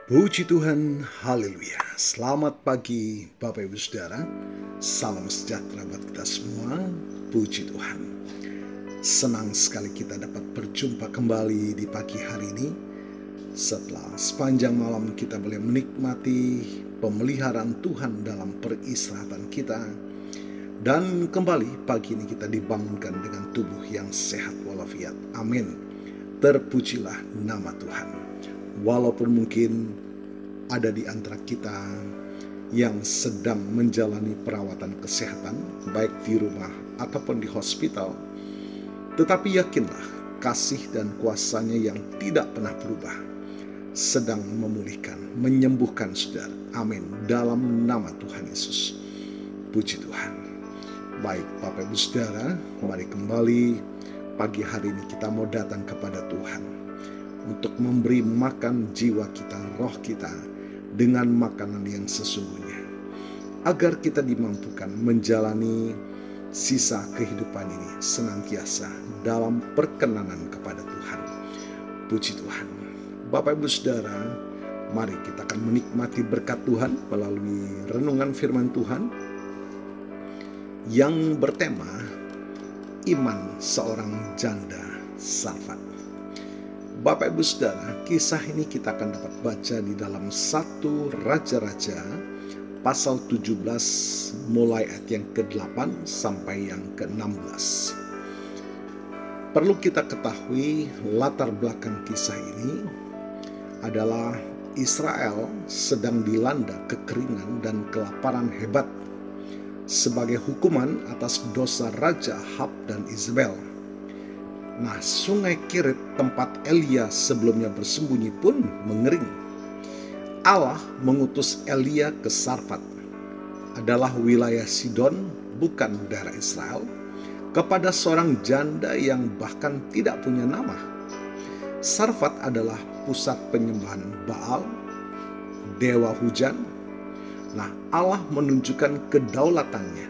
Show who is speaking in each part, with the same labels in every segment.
Speaker 1: Puji Tuhan, haleluya. Selamat pagi Bapak Ibu Saudara. Salam sejahtera buat kita semua. Puji Tuhan. Senang sekali kita dapat berjumpa kembali di pagi hari ini. Setelah sepanjang malam kita boleh menikmati pemeliharaan Tuhan dalam peristirahatan kita. Dan kembali pagi ini kita dibangunkan dengan tubuh yang sehat walafiat. Amin. Terpujilah nama Tuhan. Walaupun mungkin ada di antara kita yang sedang menjalani perawatan kesehatan, baik di rumah ataupun di hospital, tetapi yakinlah kasih dan kuasanya yang tidak pernah berubah sedang memulihkan, menyembuhkan saudara. Amin. Dalam nama Tuhan Yesus. Puji Tuhan. Baik Bapak Ibu Saudara, mari kembali pagi hari ini kita mau datang kepada Tuhan untuk memberi makan jiwa kita, roh kita dengan makanan yang sesungguhnya, agar kita dimampukan menjalani sisa kehidupan ini senantiasa dalam perkenanan kepada Tuhan. Puji Tuhan. Bapak Ibu Saudara, mari kita akan menikmati berkat Tuhan melalui renungan firman Tuhan yang bertema iman seorang janda Sarfat. Bapak Ibu Saudara, kisah ini kita akan dapat baca di dalam 1 Raja-Raja pasal 17 mulai ayat yang ke-8 sampai yang ke-16. Perlu kita ketahui latar belakang kisah ini adalah Israel sedang dilanda kekeringan dan kelaparan hebat sebagai hukuman atas dosa Raja Ahab dan Izabel. Nah, sungai Kerit tempat Elia sebelumnya bersembunyi pun mengering. Allah mengutus Elia ke Sarfat, adalah wilayah Sidon, bukan daerah Israel, kepada seorang janda yang bahkan tidak punya nama. Sarfat adalah pusat penyembahan Baal, dewa hujan. Nah, Allah menunjukkan kedaulatannya.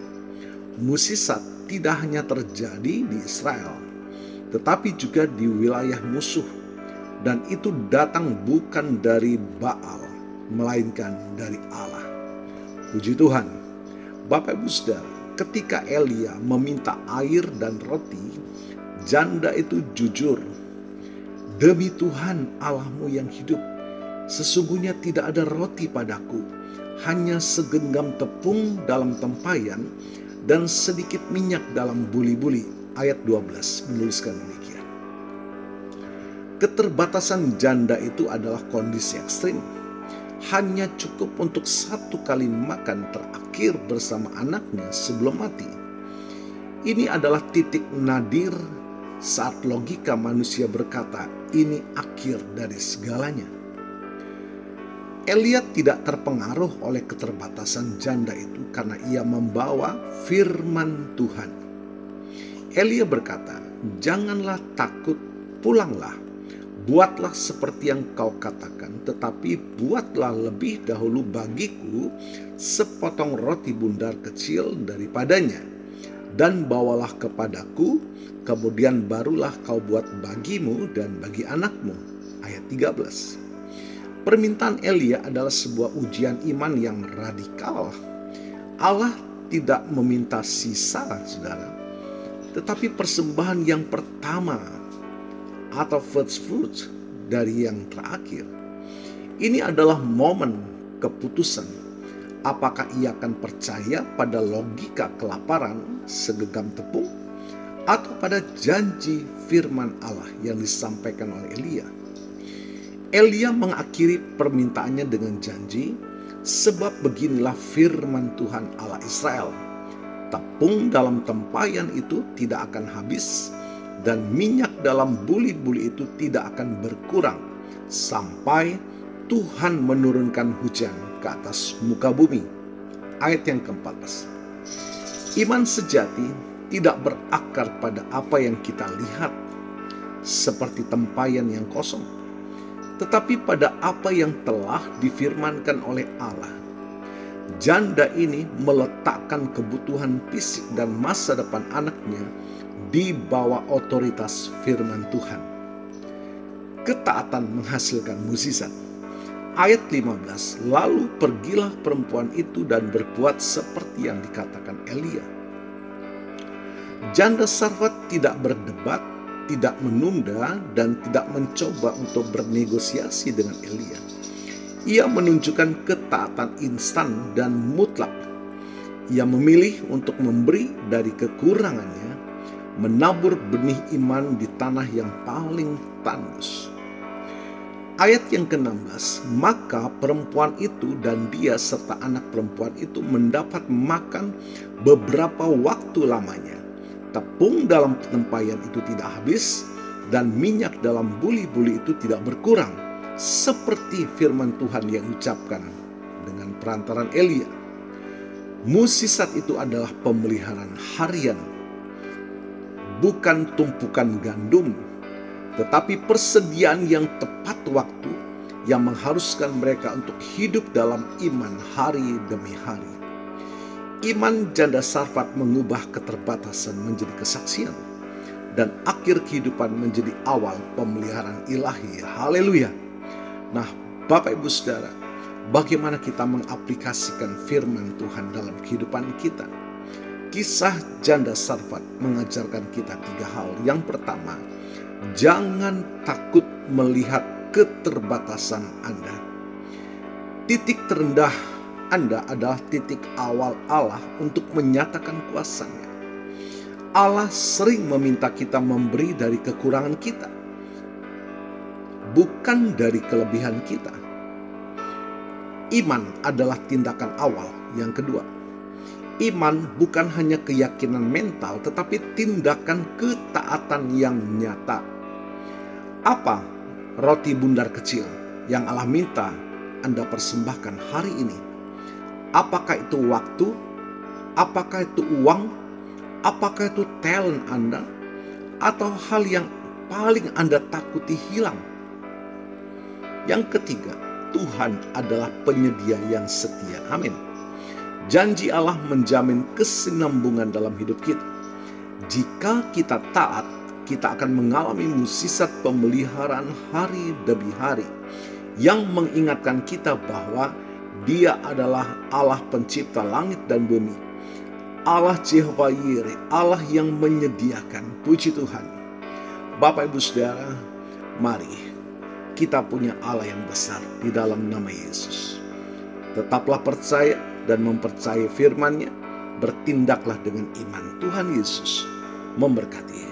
Speaker 1: Mukjizat tidak hanya terjadi di Israel, tetapi juga di wilayah musuh. Dan itu datang bukan dari Baal, melainkan dari Allah. Puji Tuhan. Bapak Ibu Saudara, ketika Elia meminta air dan roti, janda itu jujur. Demi Tuhan Allahmu yang hidup, sesungguhnya tidak ada roti padaku, hanya segenggam tepung dalam tempayan dan sedikit minyak dalam buli-buli. Ayat 12 menuliskan demikian. Keterbatasan janda itu adalah kondisi ekstrim. Hanya cukup untuk satu kali makan terakhir bersama anaknya sebelum mati. Ini adalah titik nadir saat logika manusia berkata, ini akhir dari segalanya. Elia tidak terpengaruh oleh keterbatasan janda itu karena ia membawa firman Tuhan. Elia berkata, janganlah takut, pulanglah. Buatlah seperti yang kau katakan, tetapi buatlah lebih dahulu bagiku sepotong roti bundar kecil daripadanya. Dan bawalah kepadaku, kemudian barulah kau buat bagimu dan bagi anakmu. Ayat 13. Permintaan Elia adalah sebuah ujian iman yang radikal. Allah tidak meminta sisa, saudara, tetapi persembahan yang pertama atau first fruit dari yang terakhir. Ini adalah momen keputusan. Apakah ia akan percaya pada logika kelaparan segenggam tepung atau pada janji firman Allah yang disampaikan oleh Elia? Elia mengakhiri permintaannya dengan janji, sebab beginilah firman Tuhan Allah Israel. Tepung dalam tempayan itu tidak akan habis, dan minyak dalam buli-buli itu tidak akan berkurang sampai Tuhan menurunkan hujan ke atas muka bumi. Ayat yang ke-14. Iman sejati tidak berakar pada apa yang kita lihat seperti tempayan yang kosong, tetapi pada apa yang telah difirmankan oleh Allah. Janda ini meletakkan kebutuhan fisik dan masa depan anaknya di bawah otoritas firman Tuhan. Ketaatan menghasilkan mukjizat. Ayat 15, lalu pergilah perempuan itu dan berbuat seperti yang dikatakan Elia. Janda Sarfat tidak berdebat, tidak menunda, dan tidak mencoba untuk bernegosiasi dengan Elia. Ia menunjukkan ketaatan instan dan mutlak. Ia memilih untuk memberi dari kekurangannya, menabur benih iman di tanah yang paling tandus. Ayat yang ke-16, maka perempuan itu dan dia serta anak perempuan itu mendapat makan beberapa waktu lamanya. Tepung dalam tempayan itu tidak habis, dan minyak dalam buli-buli itu tidak berkurang, seperti firman Tuhan yang diucapkan dengan perantaran Elia. Mukjizat itu adalah pemeliharaan harian, bukan tumpukan gandum, tetapi persediaan yang tepat waktu yang mengharuskan mereka untuk hidup dalam iman hari demi hari. Iman janda Sarfat mengubah keterbatasan menjadi kesaksian, dan akhir kehidupan menjadi awal pemeliharaan ilahi. Haleluya. Nah, Bapak Ibu Saudara, bagaimana kita mengaplikasikan firman Tuhan dalam kehidupan kita? Kisah janda Sarfat mengajarkan kita 3 hal. Yang pertama, jangan takut melihat keterbatasan Anda. Titik terendah Anda adalah titik awal Allah untuk menyatakan kuasa-Nya. Allah sering meminta kita memberi dari kekurangan kita, bukan dari kelebihan kita. Iman adalah tindakan awal. Yang kedua, iman bukan hanya keyakinan mental, tetapi tindakan ketaatan yang nyata. Apa roti bundar kecil yang Allah minta Anda persembahkan hari ini? Apakah itu waktu? Apakah itu uang? Apakah itu talent Anda? Atau hal yang paling Anda takuti hilang? Yang ketiga, Tuhan adalah penyedia yang setia. Amin. Janji Allah menjamin kesinambungan dalam hidup kita. Jika kita taat, kita akan mengalami mukjizat pemeliharaan hari demi hari yang mengingatkan kita bahwa Dia adalah Allah pencipta langit dan bumi, Allah Jehovah Yireh, Allah yang menyediakan. Puji Tuhan. Bapak Ibu Saudara, mari kita punya Allah yang besar di dalam nama Yesus. Tetaplah percaya dan mempercayai firman-Nya, bertindaklah dengan iman. Tuhan Yesus memberkati.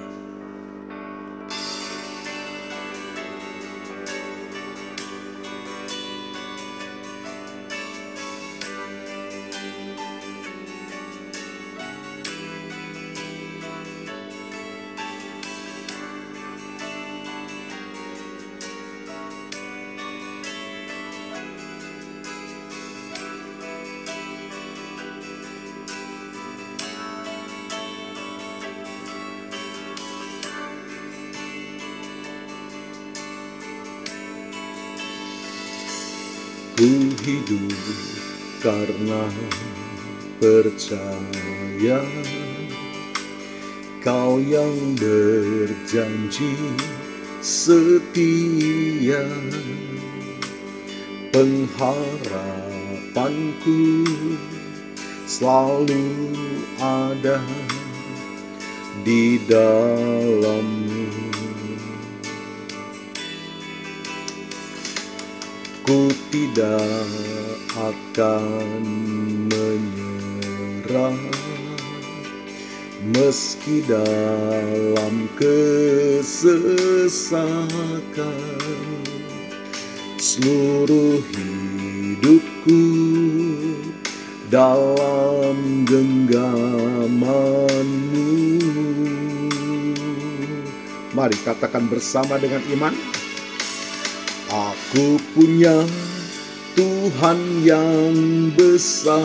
Speaker 1: Ku hidup karena percaya Kau yang berjanji setia. Pengharapanku selalu ada di dalam-Mu. Ku tidak akan menyerah meski dalam kesesakan. Seluruh hidupku dalam genggaman-Mu. Mari katakan bersama dengan iman. Aku punya Tuhan yang besar,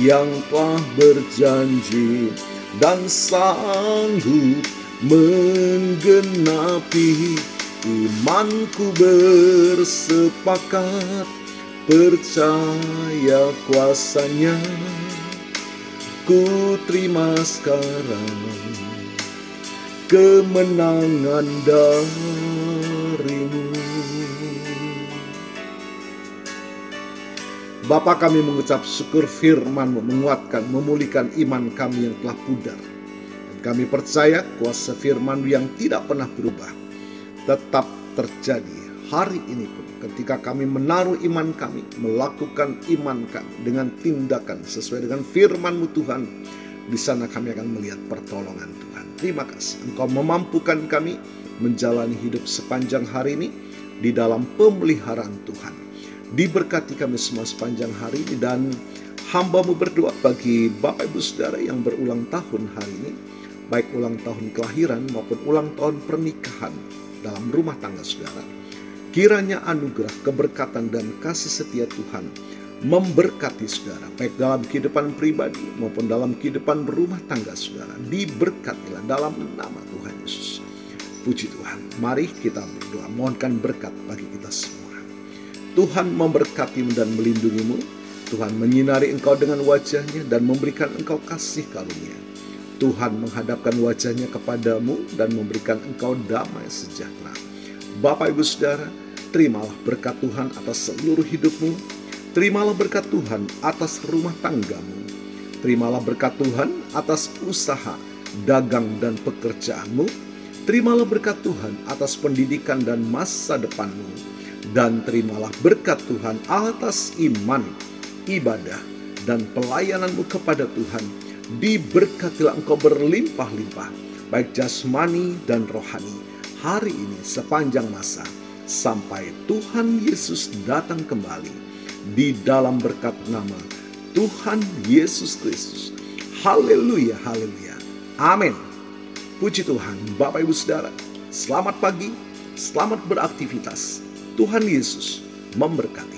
Speaker 1: yang telah berjanji dan sanggup menggenapi. Imanku bersepakat percaya kuasa-Nya. Ku terima sekarang kemenangan dari-Mu. Bapa, kami mengucap syukur firman-Mu menguatkan, memulihkan iman kami yang telah pudar. Dan kami percaya kuasa firman yang tidak pernah berubah tetap terjadi hari ini pun. Ketika kami menaruh iman kami, melakukan iman kami dengan tindakan sesuai dengan firman-Mu Tuhan, di sana kami akan melihat pertolongan Tuhan. Terima kasih Engkau memampukan kami menjalani hidup sepanjang hari ini di dalam pemeliharaan Tuhan. Diberkati kami semua sepanjang hari ini, dan hamba-Mu berdoa bagi Bapak Ibu Saudara yang berulang tahun hari ini, baik ulang tahun kelahiran maupun ulang tahun pernikahan dalam rumah tangga saudara. Kiranya anugerah, keberkatan, dan kasih setia Tuhan memberkati saudara, baik dalam kehidupan pribadi maupun dalam kehidupan berumah tangga saudara. Diberkatilah dalam nama Tuhan Yesus. Puji Tuhan. Mari kita berdoa, mohonkan berkat bagi kita semua. Tuhan memberkatimu dan melindungimu. Tuhan menyinari engkau dengan wajahnya dan memberikan engkau kasih karunia. Tuhan menghadapkan wajahnya kepadamu dan memberikan engkau damai sejahtera. Bapak Ibu Saudara, terimalah berkat Tuhan atas seluruh hidupmu. Terimalah berkat Tuhan atas rumah tanggamu. Terimalah berkat Tuhan atas usaha, dagang, dan pekerjaanmu. Terimalah berkat Tuhan atas pendidikan dan masa depanmu. Dan terimalah berkat Tuhan atas iman, ibadah, dan pelayananmu kepada Tuhan. Diberkatilah engkau berlimpah-limpah, baik jasmani dan rohani, hari ini sepanjang masa, sampai Tuhan Yesus datang kembali, di dalam berkat nama Tuhan Yesus Kristus. Haleluya, haleluya, amin. Puji Tuhan. Bapak Ibu Saudara, selamat pagi, selamat beraktivitas. Tuhan Yesus memberkati.